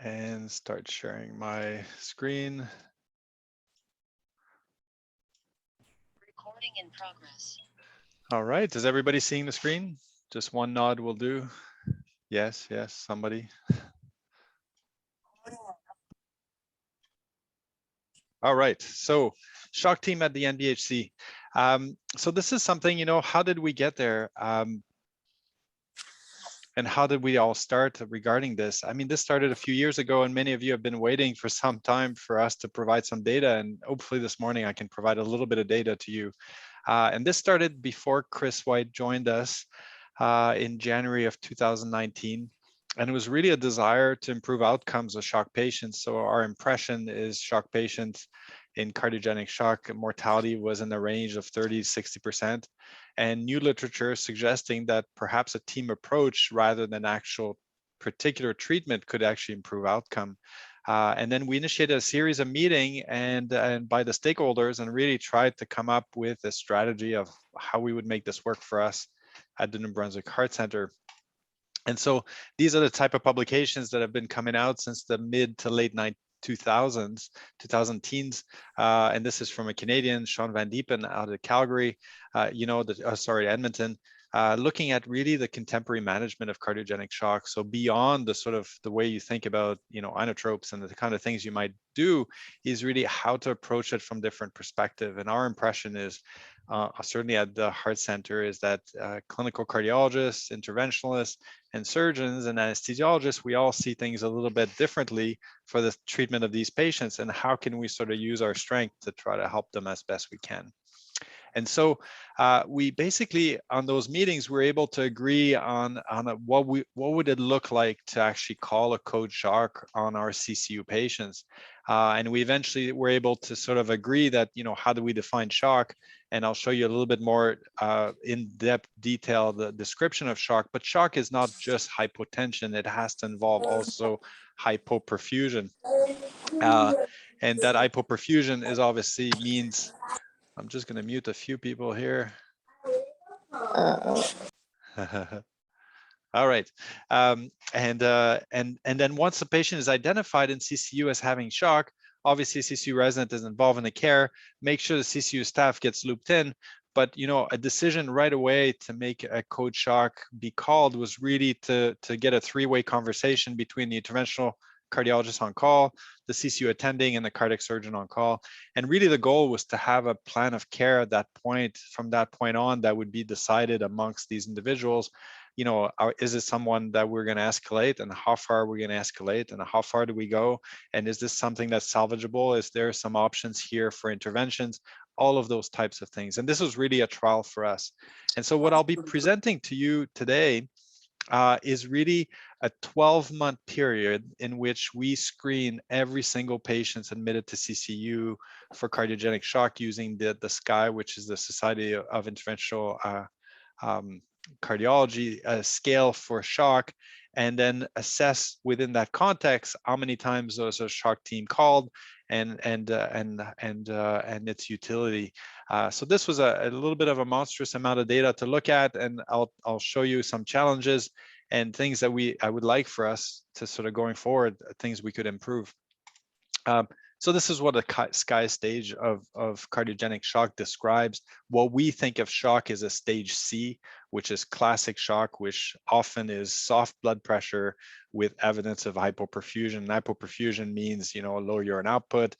and start sharing my screen. Recording in progress. All right, is everybody seeing the screen? Just one nod will do. Yes, yes, somebody. All right, so shock team at the NBHC. So this is something, how did we get there? And how did we all start regarding this? I mean, this started a few years ago, and many of you have been waiting for some time for us to provide some data. And hopefully this morning I can provide a little bit of data to you. And this started before Chris White joined us in January of 2019. And it was really a desire to improve outcomes of shock patients. So our impression is shock patients in cardiogenic shock mortality was in the range of 30 to 60%. And new literature suggesting that perhaps a team approach rather than actual particular treatment could actually improve outcome. And then we initiated a series of meeting and by the stakeholders and really tried to come up with a strategy of how we would make this work for us at the New Brunswick Heart Center. And so these are the type of publications that have been coming out since the mid to late 2000s, 2000 teens. And this is from a Canadian, Sean Van Diepen out of Calgary, Edmonton, looking at really the contemporary management of cardiogenic shock. So beyond the sort of the way you think about, inotropes and the kind of things you might do is really how to approach it from different perspective. And our impression is, certainly at the Heart Center, is that clinical cardiologists, interventionalists, and surgeons and anesthesiologists, we all see things a little bit differently for the treatment of these patients, and how can we sort of use our strength to try to help them as best we can. And so we basically, on those meetings, we're able to agree on what would it look like to actually call a code shock on our CCU patients. And we eventually were able to sort of agree that, how do we define shock? And I'll show you a little bit more in-depth detail, the description of shock. But shock is not just hypotension. It has to involve also hypoperfusion. And that hypoperfusion is obviously means, I'm just going to mute a few people here. All right. And then once the patient is identified in CCU as having shock, obviously CCU resident is involved in the care, make sure the CCU staff gets looped in. But, a decision right away to make a code shock be called was really to get a three-way conversation between the interventional cardiologist on call, the CCU attending, and the cardiac surgeon on call. And really the goal was to have a plan of care at that point, from that point on, that would be decided amongst these individuals. Is it someone that we're going to escalate, and how far are we going to escalate, and how far do we go? And is this something that's salvageable? Is there some options here for interventions? All of those types of things. And this was really a trial for us. And so what I'll be presenting to you today is really a 12-month period in which we screen every single patient admitted to CCU for cardiogenic shock using the SCI, which is the Society of Interventional Cardiology scale for shock, and then assess within that context how many times was a shock team called and its utility. So this was a little bit of a monstrous amount of data to look at, and I'll show you some challenges and things that I would like for us to sort of going forward, things we could improve. So this is what a SCI stage of cardiogenic shock describes. What we think of shock is a stage C, which is classic shock, which often is soft blood pressure with evidence of hypoperfusion. Hypoperfusion means, low urine output,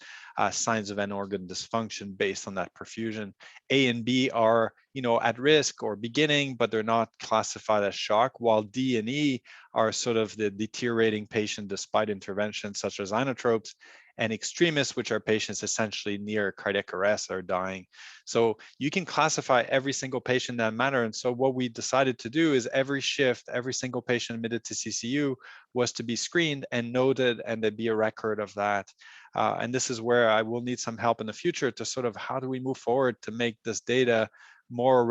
signs of end organ dysfunction based on that perfusion. A and B are, at risk or beginning, but they're not classified as shock, while D and E are sort of the deteriorating patient despite interventions such as inotropes, and extremists, which are patients essentially near cardiac arrest or dying. So you can classify every single patient in that manner. And so what we decided to do is every shift, every single patient admitted to CCU was to be screened and noted, and there'd be a record of that. And this is where I will need some help in the future to sort of, how do we move forward to make this data more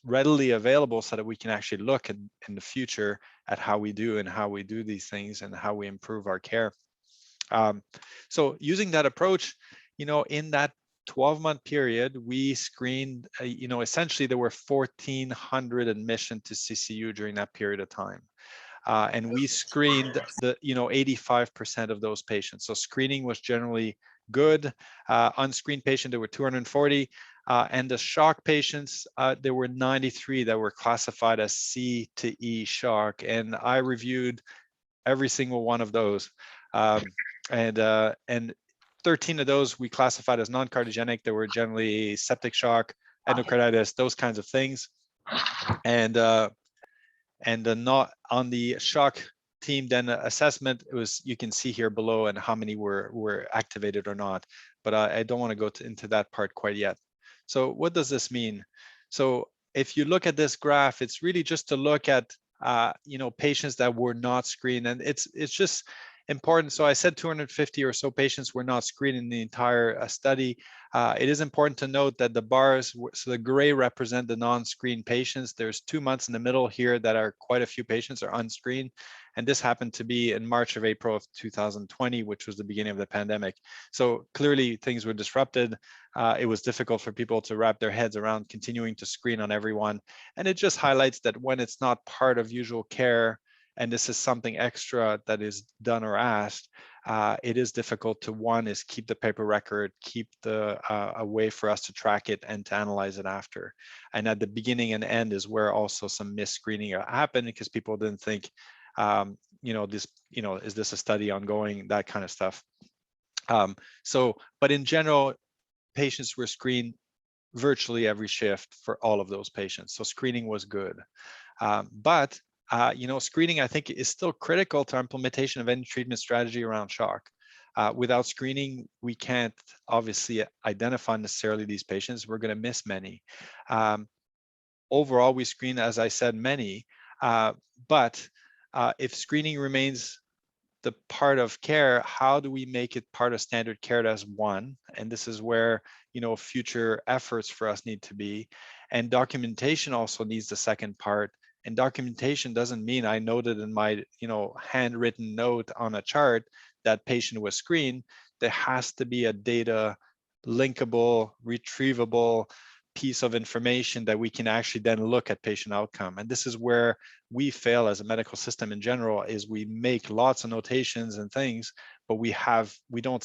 readily available so that we can actually look in the future at how we do these things and how we improve our care. So using that approach, in that 12-month period, we screened, essentially there were 1,400 admissions to CCU during that period of time. and we screened the 85% of those patients. So screening was generally good. Unscreened patient, there were 240. And the shock patients, there were 93 that were classified as C to E shock. And I reviewed every single one of those. And 13 of those we classified as non-cardiogenic. They were generally septic shock, endocarditis, those kinds of things. And not on the shock team then assessment, it was, you can see here below, and how many were activated or not, but I don't want to go into that part quite yet. So what does this mean? So if you look at this graph, it's really just to look at patients that were not screened, and it's just important. So I said 250 or so patients were not screened in the entire study. It is important to note that the bars, so the gray represent the non-screened patients. There's 2 months in the middle here that are quite a few patients are unscreened. And this happened to be in March of April of 2020, which was the beginning of the pandemic. So clearly things were disrupted. It was difficult for people to wrap their heads around continuing to screen on everyone. And it just highlights that when it's not part of usual care, and this is something extra that is done or asked, it is difficult to, one is keep the paper record, keep the a way for us to track it and to analyze it after. And at the beginning and end is where also some mis-screening happened, because people didn't think, is this a study ongoing, that kind of stuff. But in general, patients were screened virtually every shift for all of those patients. So screening was good. But screening, I think, is still critical to implementation of any treatment strategy around shock. Without screening, we can't obviously identify necessarily these patients. We're going to miss many. Overall, we screen, as I said, many, but if screening remains the part of care, how do we make it part of standard care as one? And this is where, future efforts for us need to be. And documentation also needs the second part. And documentation doesn't mean I noted in my, handwritten note on a chart that patient was screened. There has to be a data linkable, retrievable piece of information that we can actually then look at patient outcome. And this is where we fail as a medical system in general, is we make lots of notations and things, but we don't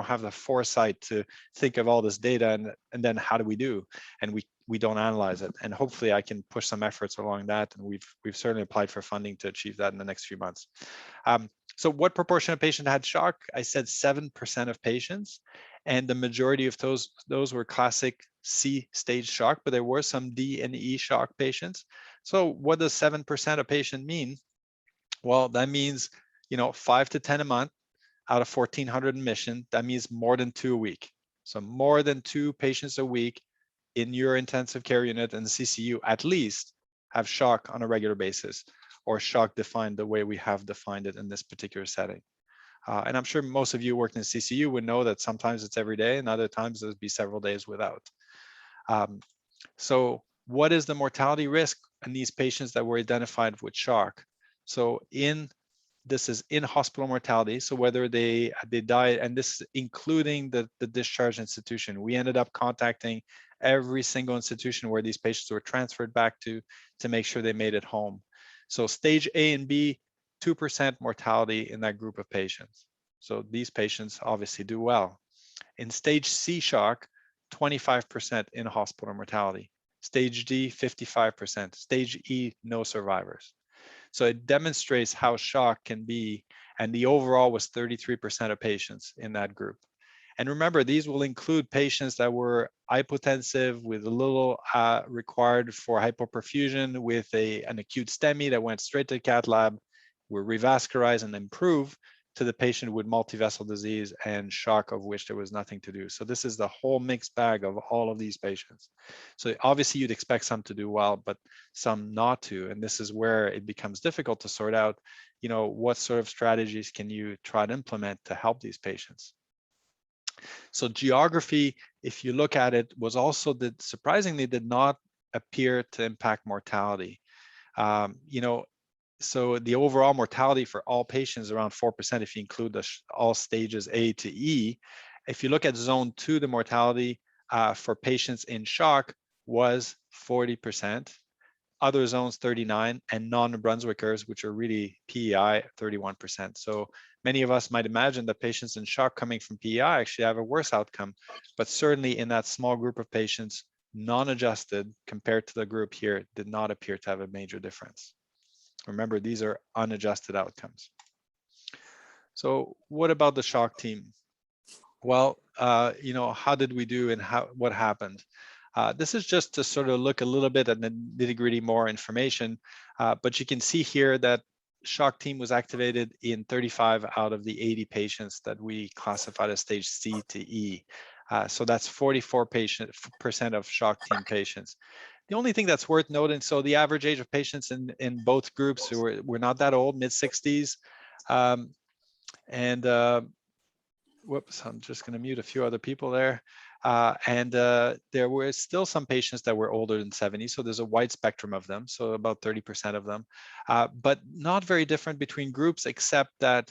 have the foresight to think of all this data, and then how do we do? And we don't analyze it. And hopefully I can push some efforts along that. And we've certainly applied for funding to achieve that in the next few months. So what proportion of patients had shock? I said 7% of patients, and the majority of those were classic C stage shock, but there were some D and E shock patients. So what does 7% of patient mean? Well, that means, 5 to 10 a month out of 1,400 admission. That means more than 2 a week. So more than 2 patients a week in your intensive care unit and CCU at least have shock on a regular basis, or shock defined the way we have defined it in this particular setting. And I'm sure most of you working in CCU would know that sometimes it's every day, and other times there'd be several days without. So what is the mortality risk in these patients that were identified with shock? So this is in hospital mortality. So whether they die, and this is including the discharge institution. We ended up contacting every single institution where these patients were transferred back to make sure they made it home. So stage A and B, 2% mortality in that group of patients. So these patients obviously do well. In stage C shock, 25% in hospital mortality. Stage D, 55%. Stage E, no survivors. So it demonstrates how shock can be, and the overall was 33% of patients in that group. And remember, these will include patients that were hypotensive with a little required for hypoperfusion, with an acute STEMI that went straight to the cath lab, were revascularized and improved, to the patient with multivessel disease and shock, of which there was nothing to do. So this is the whole mixed bag of all of these patients. So obviously you'd expect some to do well, but some not to. And this is where it becomes difficult to sort out, what sort of strategies can you try to implement to help these patients? So geography, if you look at it, was also surprisingly did not appear to impact mortality. So the overall mortality for all patients is around 4% if you include all stages A to E. If you look at zone 2, the mortality for patients in shock was 40%. other zones 39, and non-Brunswickers, which are really PEI, 31%. So many of us might imagine that patients in shock coming from PEI actually have a worse outcome, but certainly in that small group of patients, non-adjusted compared to the group here did not appear to have a major difference. Remember, these are unadjusted outcomes. So what about the shock team? Well, how did we do and what happened? This is just to sort of look a little bit at the nitty-gritty more information, but you can see here that shock team was activated in 35 out of the 80 patients that we classified as stage C to E. So that's 44% of shock team patients. The only thing that's worth noting, so the average age of patients in both groups were not that old, mid-60s. Whoops, I'm just going to mute a few other people there. There were still some patients that were older than 70, so there's a wide spectrum of them, so about 30% of them, but not very different between groups, except that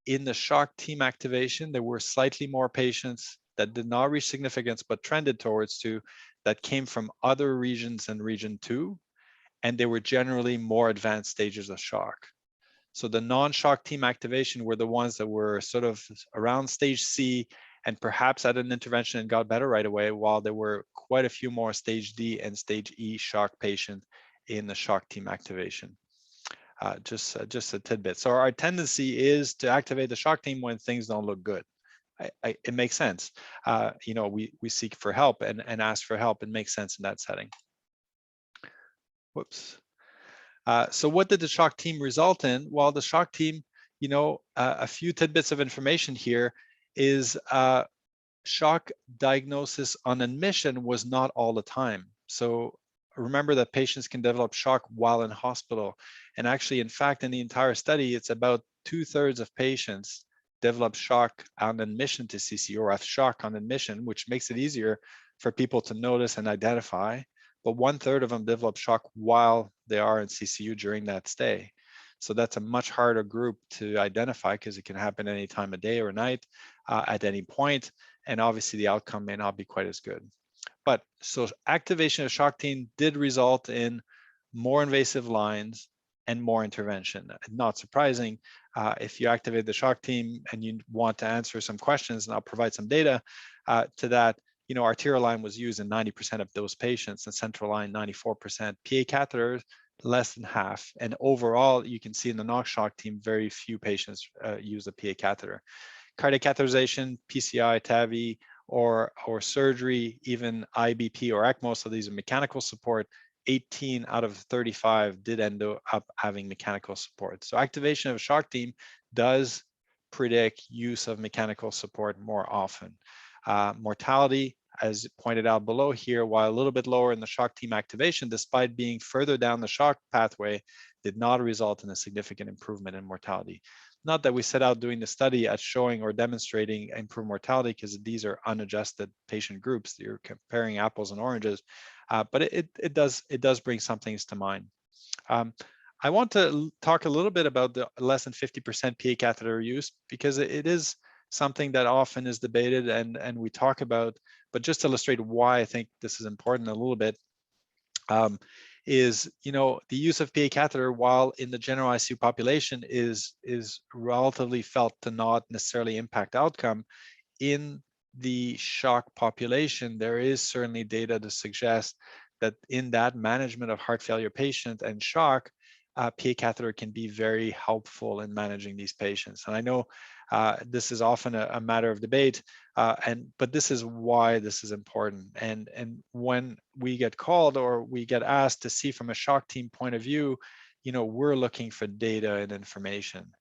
in the shock team activation, there were slightly more patients that did not reach significance, but trended towards 2, that came from other regions than region 2, and they were generally more advanced stages of shock. So the non-shock team activation were the ones that were sort of around stage C and perhaps had an intervention and got better right away, while there were quite a few more stage D and stage E shock patients in the shock team activation. Just a tidbit. So our tendency is to activate the shock team when things don't look good. It makes sense. We seek for help and ask for help. It makes sense in that setting. Whoops. So what did the shock team result in? Well, the shock team, a few tidbits of information here is shock diagnosis on admission was not all the time. So remember that patients can develop shock while in hospital. And actually, in fact, in the entire study, it's about 2/3 of patients develop shock on admission to CCU, or have shock on admission, which makes it easier for people to notice and identify. But 1/3 of them develop shock while they are in CCU during that stay. So that's a much harder group to identify because it can happen any time of day or night, at any point. And obviously the outcome may not be quite as good. But so activation of shock team did result in more invasive lines and more intervention. Not surprising, if you activate the shock team and you want to answer some questions, and I'll provide some data to that. Arterial line was used in 90% of those patients, and central line 94%. PA catheters, less than half. And overall, you can see in the NOx shock team, very few patients use a PA catheter. Cardiac catheterization, PCI, TAVI, or surgery, even IBP or ECMO, so these are mechanical support, 18 out of 35 did end up having mechanical support. So activation of a shock team does predict use of mechanical support more often. Mortality, as pointed out below here, while a little bit lower in the shock team activation, despite being further down the shock pathway, did not result in a significant improvement in mortality. Not that we set out doing the study at showing or demonstrating improved mortality, because these are unadjusted patient groups. You're comparing apples and oranges, but it does bring some things to mind. I want to talk a little bit about the less than 50% PA catheter use, because it is something that often is debated and we talk about, but just to illustrate why I think this is important a little bit, is the use of PA catheter, while in the general ICU population is relatively felt to not necessarily impact outcome. In the shock population, there is certainly data to suggest that in that management of heart failure patient and shock, PA catheter can be very helpful in managing these patients. And I know this is often a matter of debate, but this is why this is important. And when we get called or we get asked to see from a shock team point of view, we're looking for data and information.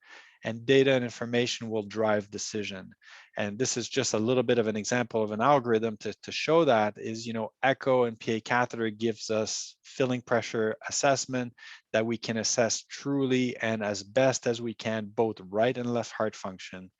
And data and information will drive decision. And this is just a little bit of an example of an algorithm to show that is, echo and PA catheter gives us filling pressure assessment that we can assess truly and as best as we can, both right and left heart function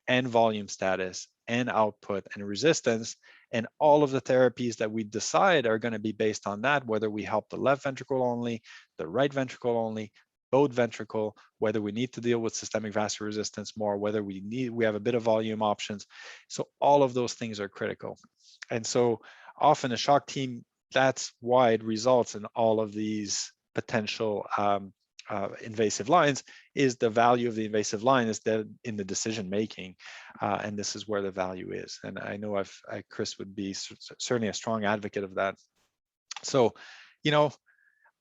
and volume status and output and resistance. And all of the therapies that we decide are going to be based on that, whether we help the left ventricle only, the right ventricle only, both ventricle, whether we need to deal with systemic vascular resistance more, whether we have a bit of volume options. So all of those things are critical. And so often a shock team, that's why it results in all of these potential invasive lines is the value of the invasive line is in the decision making, and this is where the value is. And I know Chris would be certainly a strong advocate of that. So,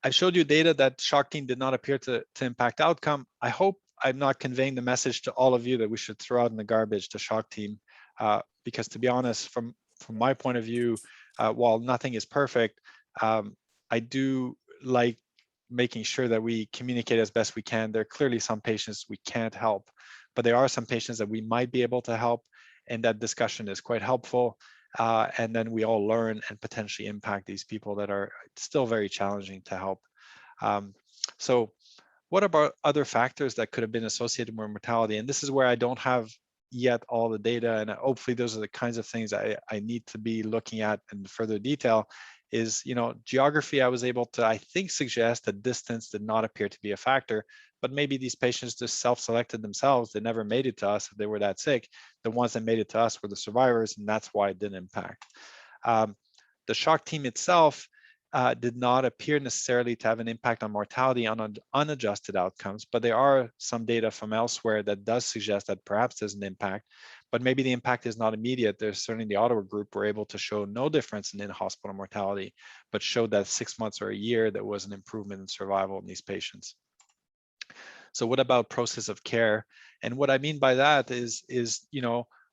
I showed you data that shock team did not appear to impact outcome. I hope I'm not conveying the message to all of you that we should throw out in the garbage the shock team, because to be honest, from my point of view, while nothing is perfect, I do like making sure that we communicate as best we can. There are clearly some patients we can't help, but there are some patients that we might be able to help, and that discussion is quite helpful. And then we all learn and potentially impact these people that are still very challenging to help. So what about other factors that could have been associated with mortality? And this is where I don't have yet all the data, and hopefully those are the kinds of things I need to be looking at in further detail. Is, geography, I was able to, I think, suggest that distance did not appear to be a factor, but maybe these patients just self-selected themselves. They never made it to us if they were that sick. The ones that made it to us were the survivors, and that's why it didn't impact. The shock team itself did not appear necessarily to have an impact on mortality on unadjusted outcomes, but there are some data from elsewhere that does suggest that perhaps there's an impact, but maybe the impact is not immediate. There's certainly the Ottawa group were able to show no difference in in-hospital mortality, but showed that 6 months or a year there was an improvement in survival in these patients. So what about process of care? And what I mean by that is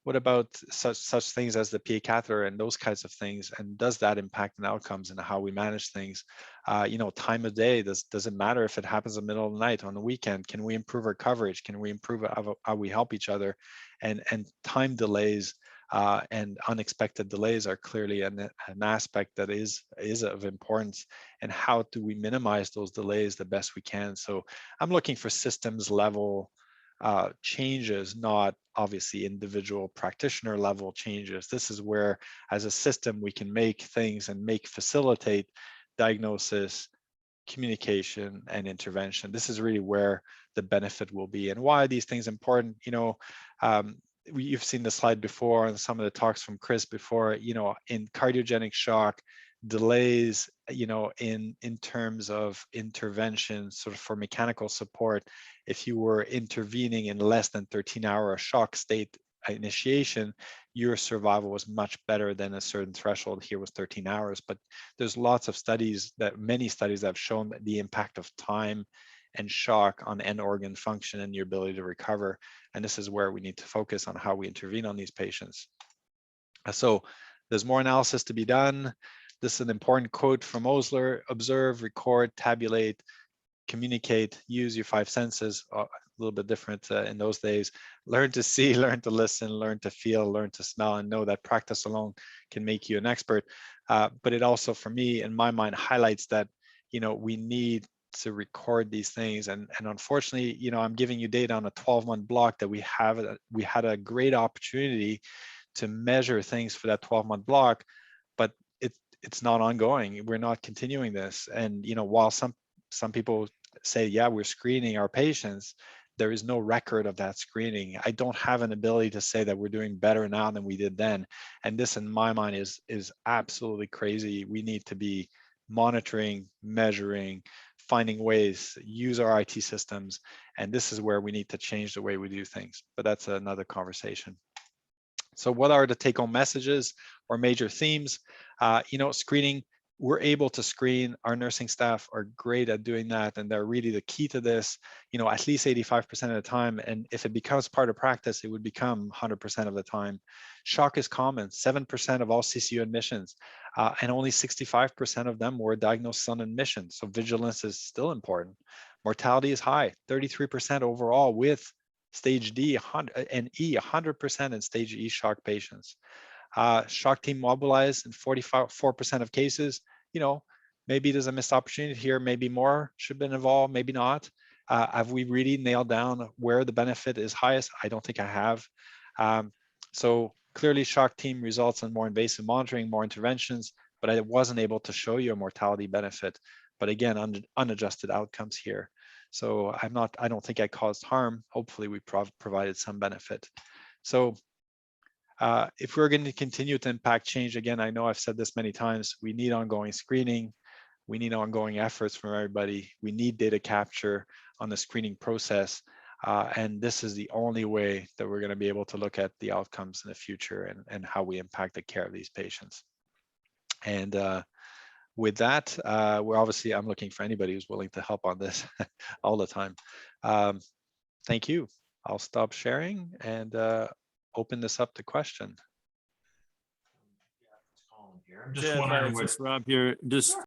what about such things as the PA catheter and those kinds of things? And does that impact on outcomes and how we manage things? Time of day, does it matter if it happens in the middle of the night, on the weekend? Can we improve our coverage? Can we improve how we help each other? And time delays and unexpected delays are clearly an aspect that is of importance. And how do we minimize those delays the best we can? So I'm looking for systems level changes, not obviously individual practitioner level changes. This is where, as a system, we can make things and facilitate diagnosis, communication, and intervention. This is really where the benefit will be. And why are these things important? You've seen the slide before and some of the talks from Chris before, in cardiogenic shock, delays, in terms of intervention, sort of for mechanical support, if you were intervening in less than 13-hour shock state initiation, your survival was much better than a certain threshold. Here was 13 hours, but there's lots of studies many studies that have shown that the impact of time and shock on end organ function and your ability to recover. And this is where we need to focus on how we intervene on these patients. So there's more analysis to be done. This is an important quote from Osler: observe, record, tabulate, communicate, use your 5 senses. A little bit different in those days. Learn to see, learn to listen, learn to feel, learn to smell, and know that practice alone can make you an expert. But it also, for me, in my mind, highlights that we need to record these things. And unfortunately, I'm giving you data on a 12-month block that we had a great opportunity to measure things for that 12-month block, but it's not ongoing. We're not continuing this. And while some people say, yeah, we're screening our patients, there is no record of that screening. I don't have an ability to say that we're doing better now than we did then. And this, in my mind, is absolutely crazy. We need to be monitoring, measuring, finding ways, use our IT systems. And this is where we need to change the way we do things. But that's another conversation. So what are the take-home messages or major themes? Screening, we're able to screen. Our nursing staff are great at doing that, and they're really the key to this, at least 85% of the time. And if it becomes part of practice, it would become 100% of the time. Shock is common, 7% of all CCU admissions, and only 65% of them were diagnosed on admission. So vigilance is still important. Mortality is high, 33% overall with stage D and E, 100% in stage E shock patients. Shock team mobilized in 44% of cases. Maybe there's a missed opportunity here. Maybe more should have been involved, maybe not. Have we really nailed down where the benefit is highest? I don't think I have. So clearly shock team results in more invasive monitoring, more interventions, but I wasn't able to show you a mortality benefit. But again, unadjusted outcomes here. So I don't think I caused harm. Hopefully we provided some benefit. So if we're going to continue to impact change, again, I know I've said this many times, we need ongoing screening. We need ongoing efforts from everybody. We need data capture on the screening process. And this is the only way that we're going to be able to look at the outcomes in the future and how we impact the care of these patients. And with that, I'm looking for anybody who's willing to help on this all the time. Thank you. I'll stop sharing and open this up to question. Jeff, it's Rob here. Just